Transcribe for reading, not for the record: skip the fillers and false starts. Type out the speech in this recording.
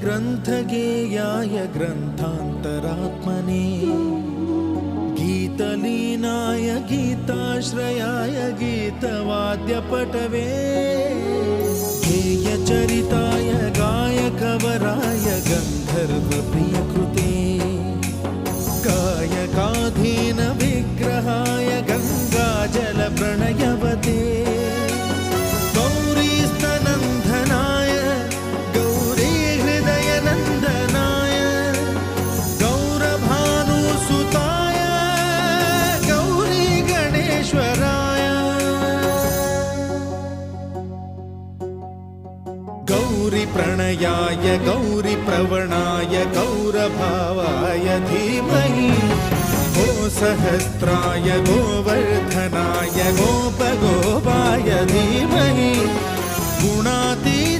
ग्रन्थगेयाय ग्रन्थान्तरात्मने गीतलीनाय गीताश्रयाय गीतवाद्यपटवे गेयचरिताय गायकवराय गन्धर्वप्रियकृते गायकाधीन विग्रहाय गङ्गाजलप्रणयवते गौरीस्तनन्दनाय गौरीहृदयनन्दनाय गौरभानुसुताय गौरीगणेश्वराय गौरीप्रणयाय गौरीप्रवणाय गौरभावाय धीमहि गोसहस्राय गोवर्धनाय गोपगोपाय धीमहि गुणातीताय